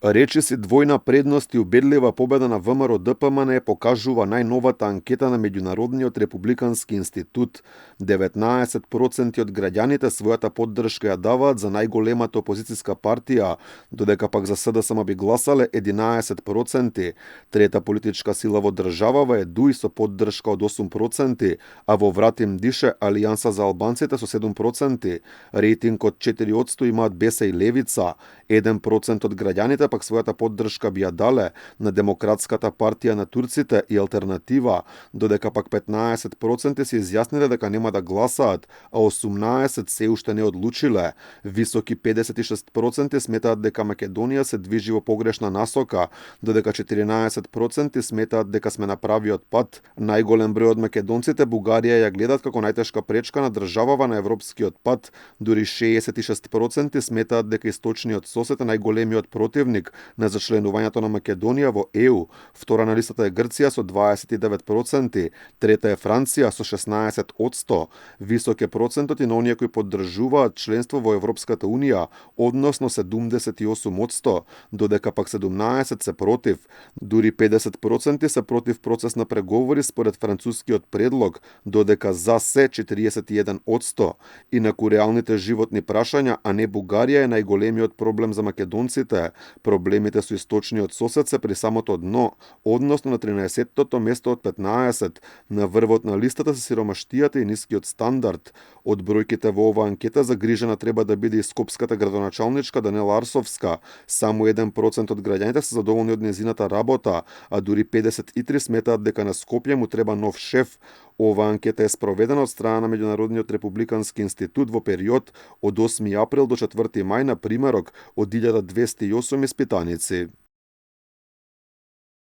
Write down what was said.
Речиси двојна предност и убедлива победа на ВМРО ДПМН покажува најновата анкета на Меѓународниот републикански институт. 19% од граѓаните својата поддршка ја даваат за најголемата опозицијска партија, додека пак за СДСМ би гласале 11%. Трета политичка сила во државава е ДУИ со поддршка од 8%, а во Вратим дише Алијанса за албанците со 7%. Рейтинг од 4% имаат БЕСА и Левица. 1% од граѓаните пак својата поддршка би ја дале на Демократската партија на турците и Алтернатива, додека пак 15% се изјасниле дека нема да гласаат, а 18% се уште не одлучиле. Високи 56% сметаат дека Македонија се движи во погрешна насока, додека 14% сметаат дека сме на правиот пат. Најголем број од македонците Бугарија ја гледаат како најтешка пречка на државава на европскиот пат, дури 66% сметаат дека источниот сосед е најголемиот противник на зачленувањето на Македонија во ЕУ. Втора на листата е Грција со 29%, трета е Франција со 16%. Висок е процентот и на оние кои поддржуваат членство во Европската Унија, односно 78%, додека пак 17% се против. Дури 50% се против процес на преговори според францускиот предлог, додека за се 41%. Инаку реалните животни прашања, а не Бугарија е најголемиот проблем за македонците. Проблемите со источниот сосед се при самото дно, односно на 13-тото место од 15. На врвот на листата се сиромаштијата и нискиот стандард. Од бројките во оваа анкета загрижена треба да биде и скопската градоначалничка Данела Арсовска. Само 1% од граѓаните се задоволни од нејзината работа, а дури 53 сметаат дека на Скопје му треба нов шеф. Оваа анкета е спроведена од страна на Меѓународниот републикански институт во период од 8 април до 4 мај на примерок од 1208 испитаници.